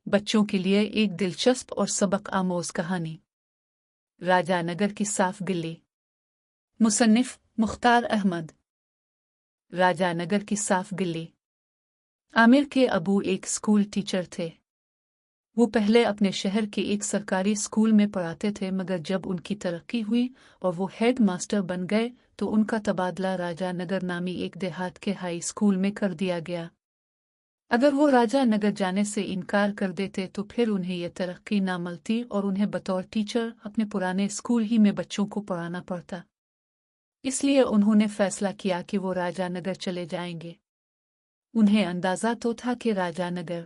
बच्चों के लिए एक दिलचस्प और सबक आमोज कहानी। राजा नगर की साफ बिल्ली। मुसन्निफ मुख्तार अहमद। राजा नगर की साफ बिल्ली। आमिर के अबू एक स्कूल टीचर थे। वो पहले अपने शहर के एक सरकारी स्कूल में पढ़ाते थे, मगर जब उनकी तरक्की हुई और वो हेड मास्टर बन गए तो उनका तबादला राजा नगर नामी एक देहात के हाई स्कूल में कर दिया गया। अगर वो राजा नगर जाने से इनकार कर देते तो फिर उन्हें यह तरक्की ना मिलती और उन्हें बतौर टीचर अपने पुराने स्कूल ही में बच्चों को पढ़ाना पड़ता। इसलिए उन्होंने फैसला किया कि वो राजा नगर चले जाएंगे। उन्हें अंदाजा तो था कि राजा नगर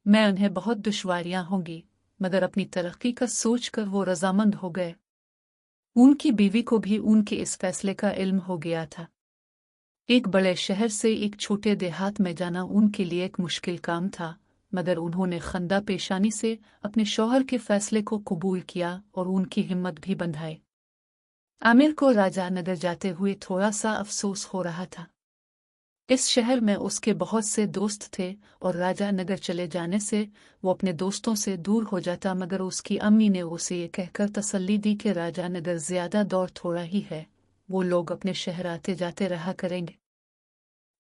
में उन्हें बहुत दुश्वारियां होंगी, मगर अपनी तरक्की का सोचकर वो रजामंद हो गए। उनकी बीवी को भी उनके इस फैसले का इल्म हो गया था। एक बड़े शहर से एक छोटे देहात में जाना उनके लिए एक मुश्किल काम था, मगर उन्होंने खंदा पेशानी से अपने शौहर के फैसले को कबूल किया और उनकी हिम्मत भी बंधाई। आमिर को राजा नगर जाते हुए थोड़ा सा अफसोस हो रहा था। इस शहर में उसके बहुत से दोस्त थे और राजा नगर चले जाने से वो अपने दोस्तों से दूर हो जाता, मगर उसकी अम्मी ने उसे ये कहकर तसल्ली दी कि राजा नगर ज्यादा दौर थोड़ा ही है, वो लोग अपने शहर आते जाते रहा करेंगे।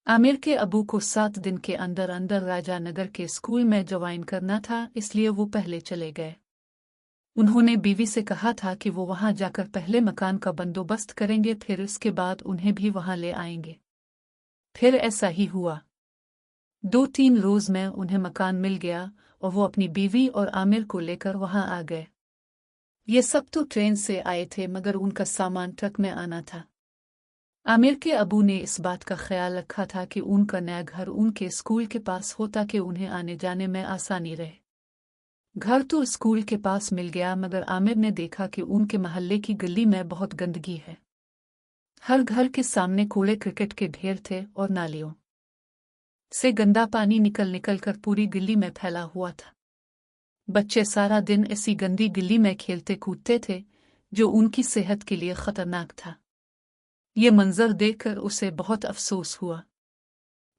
आमिर के अबू को 7 दिन के अंदर अंदर राजा नगर के स्कूल में ज्वाइन करना था, इसलिए वो पहले चले गए। उन्होंने बीवी से कहा था कि वो वहां जाकर पहले मकान का बंदोबस्त करेंगे, फिर उसके बाद उन्हें भी वहां ले आएंगे। फिर ऐसा ही हुआ। 2-3 रोज में उन्हें मकान मिल गया और वो अपनी बीवी और आमिर को लेकर वहां आ गए। ये सब तो ट्रेन से आए थे, मगर उनका सामान ट्रक में आना था। आमिर के अबू ने इस बात का ख्याल रखा था कि उनका नया घर उनके स्कूल के पास हो ताकि उन्हें आने जाने में आसानी रहे। घर तो स्कूल के पास मिल गया, मगर आमिर ने देखा कि उनके मोहल्ले की गली में बहुत गंदगी है। हर घर के सामने कूड़े क्रिकेट के ढेर थे और नालियों से गंदा पानी निकल निकल कर पूरी गली में फैला हुआ था। बच्चे सारा दिन इसी गंदी गली में खेलते कूदते थे, जो उनकी सेहत के लिए खतरनाक था। ये मंजर देखकर उसे बहुत अफसोस हुआ,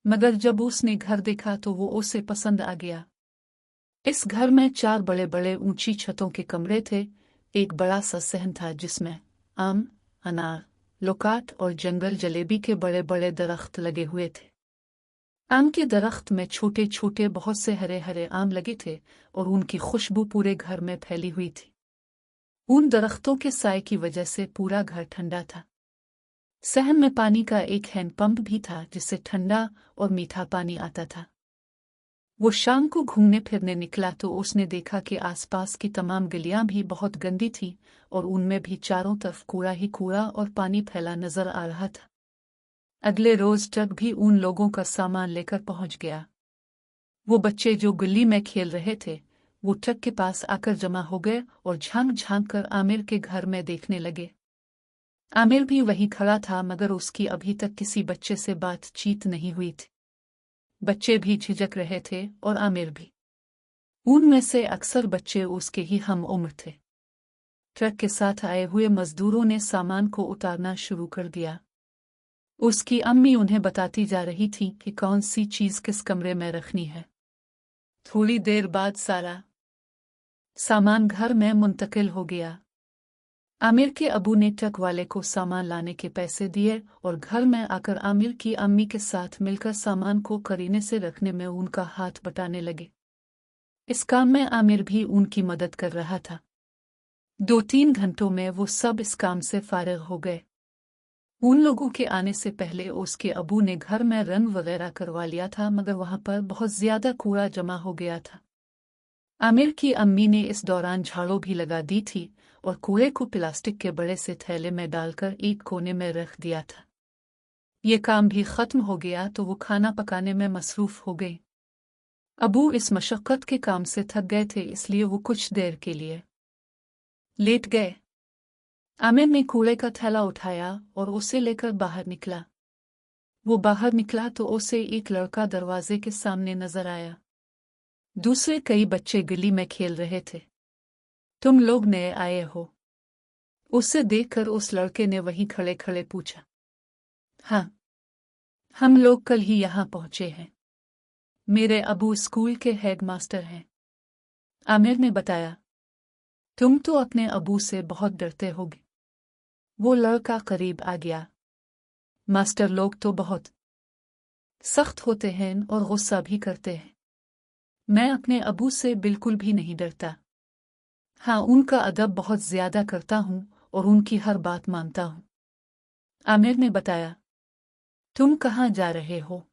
मगर जब उसने घर देखा तो वो उसे पसंद आ गया। इस घर में 4 बड़े बड़े ऊंची छतों के कमरे थे। एक बड़ा सा सहन था जिसमें आम, अनार, लोकाट और जंगल जलेबी के बड़े बड़े दरख्त लगे हुए थे। आम के दरख्त में छोटे छोटे बहुत से हरे हरे आम लगे थे और उनकी खुशबू पूरे घर में फैली हुई थी। उन दरख्तों के साए की वजह से पूरा घर ठंडा था। सहन में पानी का एक हैंड पंप भी था जिससे ठंडा और मीठा पानी आता था। वो शाम को घूमने फिरने निकला तो उसने देखा कि आसपास की तमाम गलियां भी बहुत गंदी थी और उनमें भी चारों तरफ कूड़ा ही कूड़ा और पानी फैला नजर आ रहा था। अगले रोज ट्रक भी उन लोगों का सामान लेकर पहुंच गया। वो बच्चे जो गली में खेल रहे थे वो ट्रक के पास आकर जमा हो गए और झांक झांक कर आमिर के घर में देखने लगे। आमिर भी वहीं खड़ा था, मगर उसकी अभी तक किसी बच्चे से बातचीत नहीं हुई थी। बच्चे भी झिझक रहे थे और आमिर भी। उनमें से अक्सर बच्चे उसके ही हम उम्र थे। ट्रक के साथ आए हुए मजदूरों ने सामान को उतारना शुरू कर दिया। उसकी अम्मी उन्हें बताती जा रही थी कि कौन सी चीज किस कमरे में रखनी है। थोड़ी देर बाद सारा सामान घर में मुंतकिल हो गया। आमिर के अबू ने ट्रक वाले को सामान लाने के पैसे दिए और घर में आकर आमिर की अम्मी के साथ मिलकर सामान को करीने से रखने में उनका हाथ बटाने लगे। इस काम में आमिर भी उनकी मदद कर रहा था। 2-3 घंटों में वो सब इस काम से फारिग हो गए। उन लोगों के आने से पहले उसके अबू ने घर में रंग वगैरह करवा लिया था, मगर वहां पर बहुत ज्यादा कूड़ा जमा हो गया था। आमिर की अम्मी ने इस दौरान झाड़ू भी लगा दी थी और कूड़े को प्लास्टिक के बड़े से थैले में डालकर एक कोने में रख दिया था। ये काम भी खत्म हो गया तो वो खाना पकाने में मसरूफ हो गई। अबू इस मशक्कत के काम से थक गए थे, इसलिए वो कुछ देर के लिए लेट गए। आमिर ने कूड़े का थैला उठाया और उसे लेकर बाहर निकला। वो बाहर निकला तो उसे एक लड़का दरवाजे के सामने नजर आया। दूसरे कई बच्चे गली में खेल रहे थे। तुम लोग नए आए हो? उसे देखकर उस लड़के ने वहीं खड़े खड़े पूछा। हाँ, हम लोग कल ही यहाँ पहुंचे हैं। मेरे अबू स्कूल के हेडमास्टर हैं। आमिर ने बताया। तुम तो अपने अबू से बहुत डरते होगे। वो लड़का करीब आ गया। मास्टर लोग तो बहुत सख्त होते हैं और गुस्सा भी करते हैं। मैं अपने अबू से बिल्कुल भी नहीं डरता। हाँ, उनका अदब बहुत ज्यादा करता हूँ और उनकी हर बात मानता हूँ। आमिर ने बताया। तुम कहाँ जा रहे हो?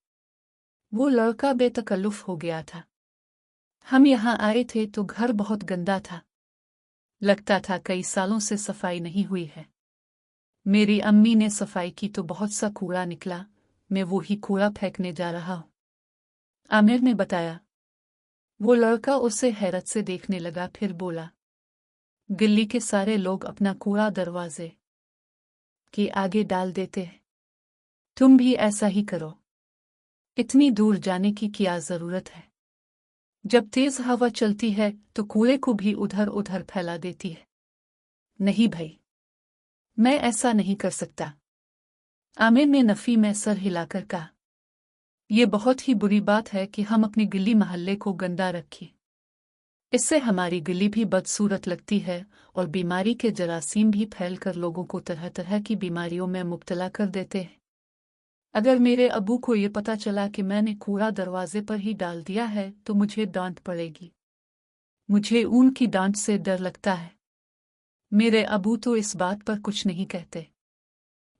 वो लड़का बेतकल्लुफ हो गया था। हम यहाँ आए थे तो घर बहुत गंदा था। लगता था कई सालों से सफाई नहीं हुई है। मेरी अम्मी ने सफाई की तो बहुत सा कूड़ा निकला। मैं वो ही कूड़ा फेंकने जा रहा हूँ। आमिर ने बताया। वो लड़का उसे हैरत से देखने लगा, फिर बोला। गली के सारे लोग अपना कूड़ा दरवाजे के आगे डाल देते हैं। तुम भी ऐसा ही करो। इतनी दूर जाने की क्या जरूरत है? जब तेज हवा चलती है तो कूड़े को भी उधर उधर फैला देती है। नहीं भाई, मैं ऐसा नहीं कर सकता। आमिर ने नफी में सर हिलाकर कहा। यह बहुत ही बुरी बात है कि हम अपनी गली मोहल्ले को गंदा रखें। इससे हमारी गली भी बदसूरत लगती है और बीमारी के जरासीम भी फैलकर लोगों को तरह तरह की बीमारियों में मुब्तला कर देते हैं। अगर मेरे अबू को ये पता चला कि मैंने कूड़ा दरवाजे पर ही डाल दिया है तो मुझे डांट पड़ेगी। मुझे उनकी डांट से डर लगता है। मेरे अबू तो इस बात पर कुछ नहीं कहते।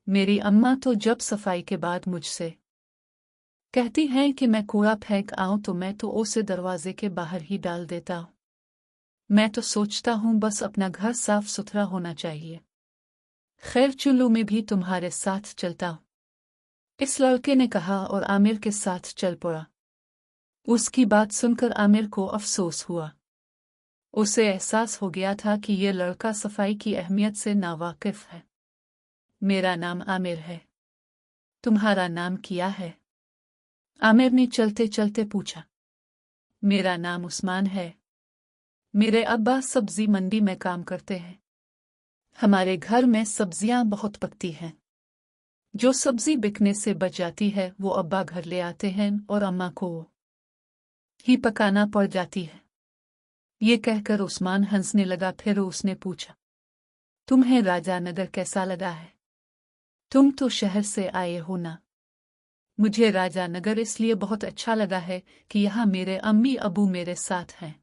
मेरी अम्मा तो जब सफाई के बाद मुझसे कहती हैं कि मैं कूड़ा फेंक आऊं तो मैं तो उसे दरवाजे के बाहर ही डाल देता हूं। मैं तो सोचता हूं बस अपना घर साफ सुथरा होना चाहिए। खैर, चुल्लू में भी तुम्हारे साथ चलता हूं। इस लड़के ने कहा और आमिर के साथ चल पड़ा। उसकी बात सुनकर आमिर को अफसोस हुआ। उसे एहसास हो गया था कि यह लड़का सफाई की अहमियत से नावाकिफ है। मेरा नाम आमिर है। तुम्हारा नाम क्या है? आमिर ने चलते चलते पूछा। मेरा नाम उस्मान है। मेरे अब्बा सब्जी मंडी में काम करते हैं। हमारे घर में सब्जियां बहुत पकती हैं। जो सब्जी बिकने से बच जाती है वो अब्बा घर ले आते हैं और अम्मा को ही पकाना पड़ जाती है। ये कहकर उस्मान हंसने लगा। फिर उसने पूछा। तुम्हें राजानगर कैसा लगा है? तुम तो शहर से आए हो ना? मुझे राजानगर इसलिए बहुत अच्छा लगा है कि यहाँ मेरे अम्मी अबू मेरे साथ हैं।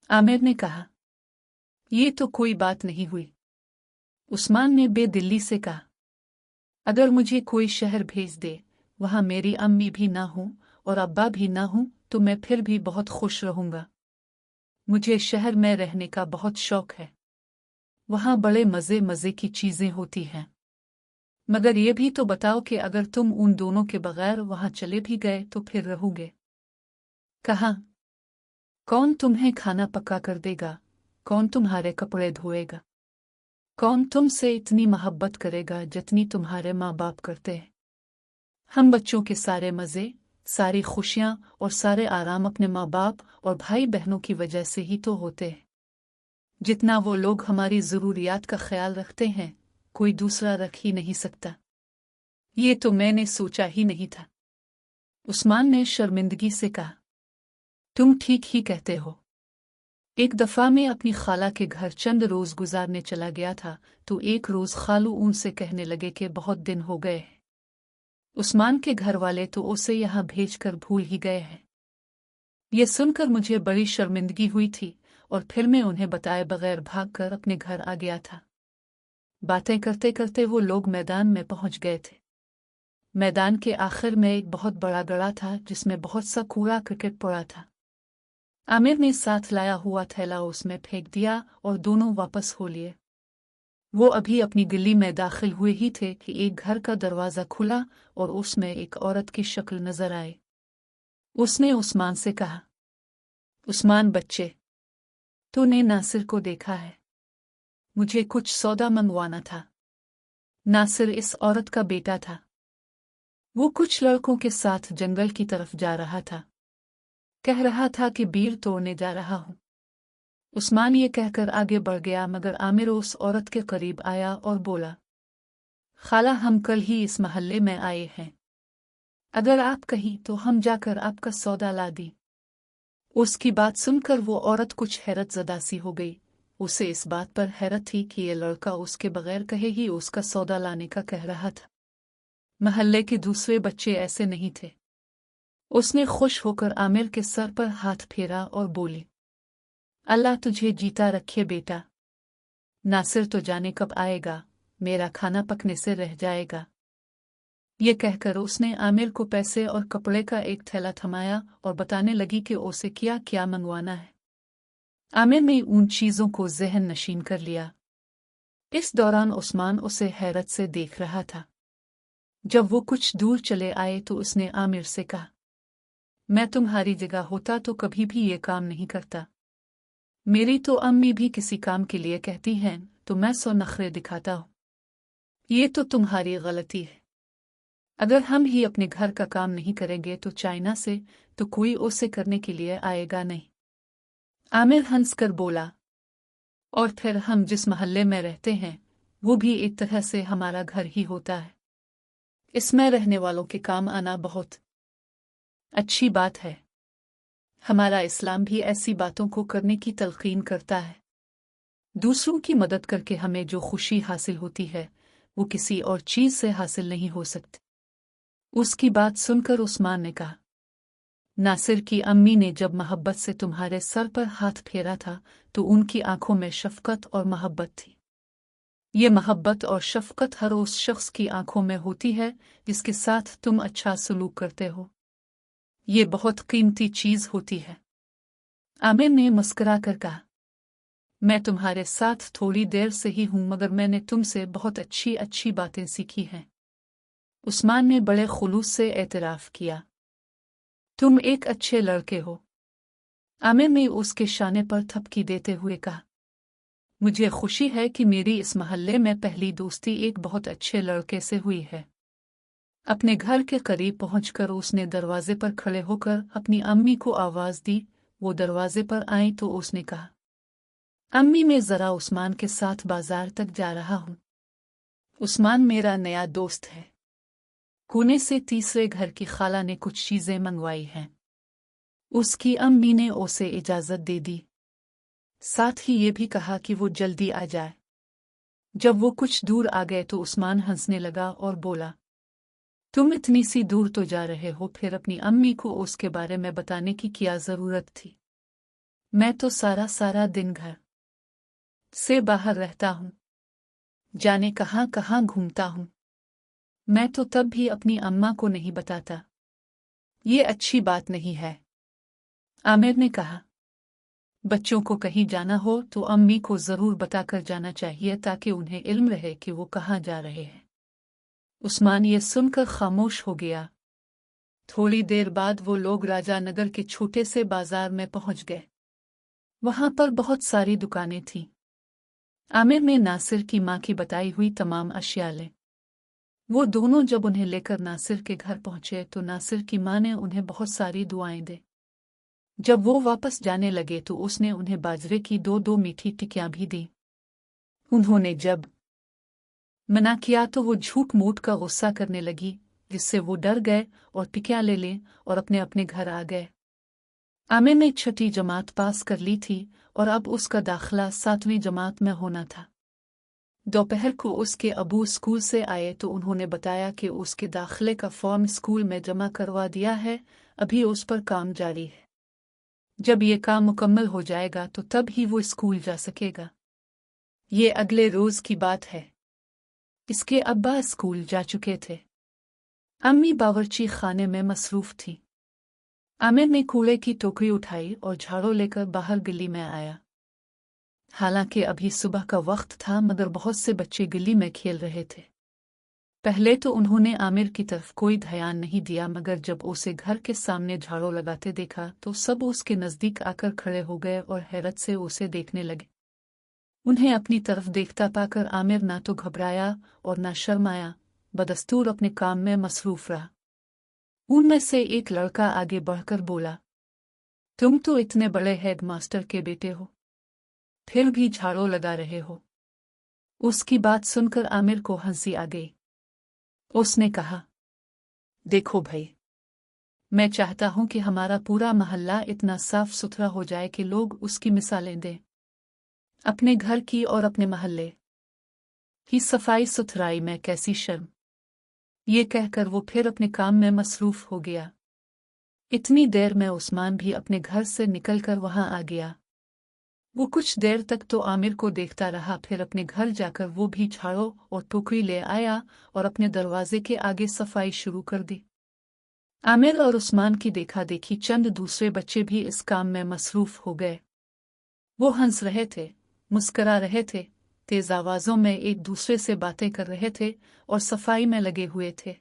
आमिर ने कहा। ये तो कोई बात नहीं हुई। उस्मान ने बेदिली से कहा। अगर मुझे कोई शहर भेज दे, वहां मेरी अम्मी भी ना हो और अब्बा भी ना हो, तो मैं फिर भी बहुत खुश रहूंगा। मुझे शहर में रहने का बहुत शौक है। वहां बड़े मजे मजे की चीजें होती हैं। मगर ये भी तो बताओ कि अगर तुम उन दोनों के बगैर वहां चले भी गए तो फिर रहोगे कहाँ? कौन तुम्हें खाना पका कर देगा? कौन तुम्हारे कपड़े धोएगा? कौन तुमसे इतनी मोहब्बत करेगा जितनी तुम्हारे माँ बाप करते हैं? हम बच्चों के सारे मज़े, सारी खुशियाँ और सारे आराम अपने माँ बाप और भाई बहनों की वजह से ही तो होते हैं। जितना वो लोग हमारी ज़रूरियात का ख्याल रखते हैं, कोई दूसरा रख ही नहीं सकता। ये तो मैंने सोचा ही नहीं था। उस्मान ने शर्मिंदगी से कहा। तुम ठीक ही कहते हो। एक दफ़ा मैं अपनी खाला के घर चंद रोज़ गुजारने चला गया था तो एक रोज़ खालू उनसे कहने लगे कि बहुत दिन हो गए हैं। उस्मान के घर वाले तो उसे यहाँ भेजकर भूल ही गए हैं। ये सुनकर मुझे बड़ी शर्मिंदगी हुई थी और फिर मैं उन्हें बताए बगैर भागकर अपने घर आ गया था। बातें करते करते वो लोग मैदान में पहुंच गए थे। मैदान के आखिर में एक बहुत बड़ा गड़ा था जिसमें बहुत सा कूड़ा करकट पड़ा था। आमिर ने साथ लाया हुआ थैला उसमें फेंक दिया और दोनों वापस हो लिए। वो अभी अपनी गली में दाखिल हुए ही थे कि एक घर का दरवाज़ा खुला और उसमें एक औरत की शक्ल नजर आई। उसने उस्मान से कहा। उस्मान बच्चे, तूने नासिर को देखा है? मुझे कुछ सौदा मंगवाना था। नासिर इस औरत का बेटा था। वो कुछ लड़कों के साथ जंगल की तरफ जा रहा था। कह रहा था कि बीर तोड़ने जा रहा हूं। उस्मान ये कहकर आगे बढ़ गया मगर आमिर उस औरत के करीब आया और बोला। खाला, हम कल ही इस महल्ले में आए हैं। अगर आप कहीं तो हम जाकर आपका सौदा ला दें। उसकी बात सुनकर वो औरत कुछ हैरत ज़दा सी हो गई। उसे इस बात पर हैरत थी कि ये लड़का उसके बगैर कहे ही उसका सौदा लाने का कह रहा था। महल्ले के दूसरे बच्चे ऐसे नहीं थे। उसने खुश होकर आमिर के सर पर हाथ फेरा और बोली, अल्लाह तुझे जीता रखे बेटा। नासिर तो जाने कब आएगा, मेरा खाना पकने से रह जाएगा। ये कहकर उसने आमिर को पैसे और कपड़े का एक थैला थमाया और बताने लगी कि उसे क्या क्या मंगवाना है। आमिर ने उन चीज़ों को ज़हन नशीन कर लिया। इस दौरान उस्मान उसे हैरत से देख रहा था। जब वो कुछ दूर चले आए तो उसने आमिर से कहा, मैं तुम्हारी जगह होता तो कभी भी ये काम नहीं करता। मेरी तो अम्मी भी किसी काम के लिए कहती हैं तो मैं 100 नखरे दिखाता हूँ। ये तो तुम्हारी गलती है। अगर हम ही अपने घर का काम नहीं करेंगे तो चाइना से तो कोई उसे करने के लिए आएगा नहीं। आमिर हंसकर बोला, और फिर हम जिस मोहल्ले में रहते हैं वो भी एक तरह से हमारा घर ही होता है। इसमें रहने वालों के काम आना बहुत अच्छी बात है। हमारा इस्लाम भी ऐसी बातों को करने की तलकीन करता है। दूसरों की मदद करके हमें जो खुशी हासिल होती है वो किसी और चीज़ से हासिल नहीं हो सकती। उसकी बात सुनकर उस्मान ने कहा, नासिर की अम्मी ने जब मोहब्बत से तुम्हारे सर पर हाथ फेरा था तो उनकी आंखों में शफकत और मोहब्बत थी। ये मोहब्बत और शफकत हर उस शख्स की आंखों में होती है जिसके साथ तुम अच्छा सलूक करते हो। ये बहुत कीमती चीज़ होती है। आमिर ने मुस्कुरा कर कहा, मैं तुम्हारे साथ थोड़ी देर से ही हूं मगर मैंने तुमसे बहुत अच्छी अच्छी बातें सीखी हैं। उस्मान ने बड़े खुलूस से एतराफ़ किया, तुम एक अच्छे लड़के हो। आमिर ने उसके शाने पर थपकी देते हुए कहा, मुझे खुशी है कि मेरी इस मोहल्ले में पहली दोस्ती एक बहुत अच्छे लड़के से हुई है। अपने घर के करीब पहुंचकर उसने दरवाजे पर खड़े होकर अपनी अम्मी को आवाज़ दी। वो दरवाजे पर आई तो उसने कहा, अम्मी मैं ज़रा उस्मान के साथ बाजार तक जा रहा हूँ। उस्मान मेरा नया दोस्त है। कोने से तीसरे घर की खाला ने कुछ चीज़ें मंगवाई हैं। उसकी अम्मी ने उसे इजाज़त दे दी, साथ ही ये भी कहा कि वो जल्दी आ जाए। जब वो कुछ दूर आ गए तो उस्मान हंसने लगा और बोला, तुम इतनी सी दूर तो जा रहे हो, फिर अपनी अम्मी को उसके बारे में बताने की क्या ज़रूरत थी। मैं तो सारा सारा दिन घर से बाहर रहता हूँ, जाने कहाँ कहाँ घूमता हूँ। मैं तो तब भी अपनी अम्मा को नहीं बताता। ये अच्छी बात नहीं है। आमिर ने कहा, बच्चों को कहीं जाना हो तो अम्मी को ज़रूर बताकर जाना चाहिए ताकि उन्हें इल्म रहे कि वो कहाँ जा रहे हैं। उस्मान ये सुनकर खामोश हो गया। थोड़ी देर बाद वो लोग राजा नगर के छोटे से बाजार में पहुंच गए। वहां पर बहुत सारी दुकानें थीं। आमिर ने नासिर की माँ की बताई हुई तमाम अशिया ले। वो दोनों जब उन्हें लेकर नासिर के घर पहुंचे तो नासिर की माँ ने उन्हें बहुत सारी दुआएं दी। जब वो वापस जाने लगे तो उसने उन्हें बाजरे की 2-2 मीठी टिकियां भी दी। उन्होंने जब मना किया तो वो झूठ मूठ का गुस्सा करने लगी, जिससे वो डर गए और टिकियां ले लें और अपने अपने घर आ गए। आमिर ने 6ठी जमात पास कर ली थी और अब उसका दाखिला 7वीं जमात में होना था। दोपहर को उसके अबू स्कूल से आए तो उन्होंने बताया कि उसके दाखिले का फॉर्म स्कूल में जमा करवा दिया है, अभी उस पर काम जारी है। जब ये काम मुकम्मल हो जाएगा तो तब ही वो स्कूल जा सकेगा। ये अगले रोज़ की बात है। इसके अब्बा स्कूल जा चुके थे। अम्मी बावर्ची खाने में मसरूफ़ थी। आमिर ने कूड़े की टोकरी उठाई और झाड़ू लेकर बाहर गली में आया। हालांकि अभी सुबह का वक्त था मगर बहुत से बच्चे गली में खेल रहे थे। पहले तो उन्होंने आमिर की तरफ कोई ध्यान नहीं दिया मगर जब उसे घर के सामने झाड़ू लगाते देखा तो सब उसके नज़दीक आकर खड़े हो गए और हैरत से उसे देखने लगे। उन्हें अपनी तरफ देखता पाकर आमिर ना तो घबराया और ना शर्माया, बदस्तूर अपने काम में मसरूफ़ रहा। उनमें से एक लड़का आगे बढ़कर बोला, तुम तो इतने बड़े हेडमास्टर के बेटे हो, फिर भी झाड़ू लगा रहे हो। उसकी बात सुनकर आमिर को हंसी आ गई। उसने कहा, देखो भाई, मैं चाहता हूं कि हमारा पूरा मोहल्ला इतना साफ सुथरा हो जाए कि लोग उसकी मिसालें दें, अपने घर की और अपने मोहल्ले की सफाई सुथराई में कैसी शर्म। ये कहकर वो फिर अपने काम में मसरूफ हो गया। इतनी देर में उस्मान भी अपने घर से निकलकर वहां आ गया। वो कुछ देर तक तो आमिर को देखता रहा, फिर अपने घर जाकर वो भी झाड़ू और टोकरी ले आया और अपने दरवाजे के आगे सफाई शुरू कर दी। आमिर और उस्मान की देखा देखी चंद दूसरे बच्चे भी इस काम में मसरूफ हो गए। वो हंस रहे थे, मुस्करा रहे थे, तेज आवाजों में एक दूसरे से बातें कर रहे थे और सफाई में लगे हुए थे।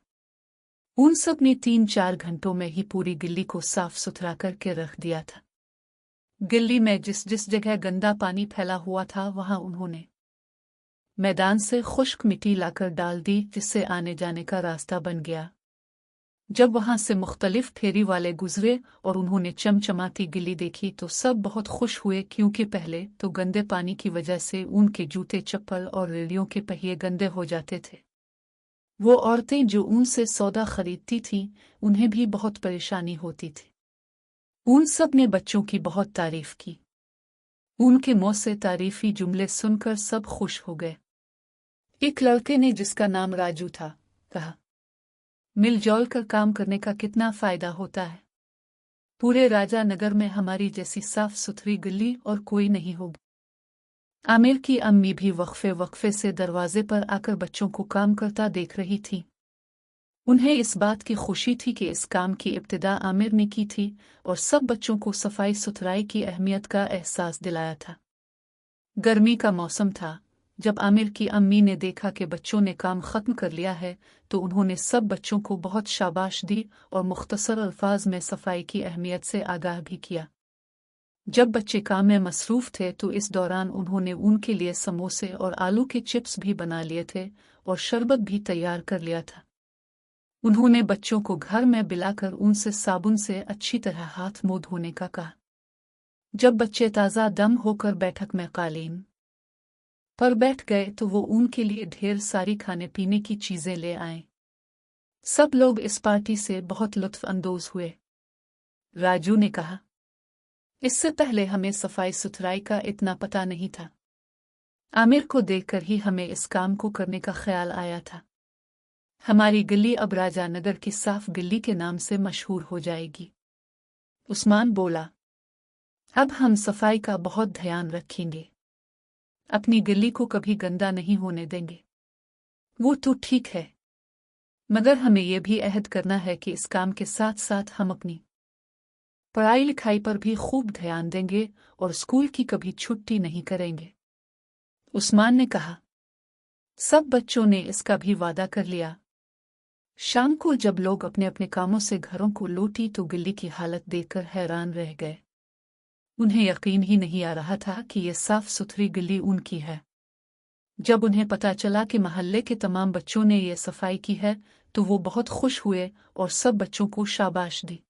उन सब ने 3-4 घंटों में ही पूरी गिल्ली को साफ सुथरा करके रख दिया था। गिल्ली में जिस जिस जगह गंदा पानी फैला हुआ था वहां उन्होंने मैदान से खुश्क मिट्टी लाकर डाल दी, जिससे आने जाने का रास्ता बन गया। जब वहां से मुख्तलिफ फेरी वाले गुजरे और उन्होंने चमचमाती गिल्ली देखी तो सब बहुत खुश हुए, क्योंकि पहले तो गंदे पानी की वजह से उनके जूते चप्पल और रेड़ियों के पहिए गंदे हो जाते थे। वो औरतें जो उनसे सौदा खरीदती थीं उन्हें भी बहुत परेशानी होती थी। उन सब ने बच्चों की बहुत तारीफ की। उनके मुंह से तारीफी जुमले सुनकर सब खुश हो गए। एक लड़के ने, जिसका नाम राजू था, कहा, मिलजौल कर काम करने का कितना फायदा होता है। पूरे राजा नगर में हमारी जैसी साफ सुथरी गली और कोई नहीं होगी। आमिर की अम्मी भी वक्फे वक्फे से दरवाजे पर आकर बच्चों को काम करता देख रही थी। उन्हें इस बात की खुशी थी कि इस काम की इब्तिदा आमिर ने की थी और सब बच्चों को सफाई सुथराई की अहमियत का एहसास दिलाया था। गर्मी का मौसम था। जब आमिर की अम्मी ने देखा कि बच्चों ने काम खत्म कर लिया है तो उन्होंने सब बच्चों को बहुत शाबाश दी और मुख्तसर अल्फाज में सफाई की अहमियत से आगाह भी किया। जब बच्चे काम में मसरूफ थे तो इस दौरान उन्होंने उनके लिए समोसे और आलू के चिप्स भी बना लिए थे और शरबत भी तैयार कर लिया था। उन्होंने बच्चों को घर में बिलाकर उनसे साबुन से अच्छी तरह हाथ मुंह धोने का कहा। जब बच्चे ताज़ा दम होकर बैठक में कालीन पर बैठ गए तो वो उनके लिए ढेर सारी खाने पीने की चीजें ले आए। सब लोग इस पार्टी से बहुत लुत्फ अंदोज हुए। राजू ने कहा, इससे पहले हमें सफाई सुथराई का इतना पता नहीं था। आमिर को देखकर ही हमें इस काम को करने का ख्याल आया था। हमारी गली अब राजा नगर की साफ गली के नाम से मशहूर हो जाएगी। उस्मान बोला, अब हम सफाई का बहुत ध्यान रखेंगे, अपनी गली को कभी गंदा नहीं होने देंगे। वो तो ठीक है, मगर हमें यह भी अहद करना है कि इस काम के साथ साथ हम अपनी पढ़ाई लिखाई पर भी खूब ध्यान देंगे और स्कूल की कभी छुट्टी नहीं करेंगे। उस्मान ने कहा। सब बच्चों ने इसका भी वादा कर लिया। शाम को जब लोग अपने अपने कामों से घरों को लौटी तो गली की हालत देखकर हैरान रह गए। उन्हें यकीन ही नहीं आ रहा था कि यह साफ सुथरी गली उनकी है। जब उन्हें पता चला कि मोहल्ले के तमाम बच्चों ने यह सफाई की है तो वो बहुत खुश हुए और सब बच्चों को शाबाश दी।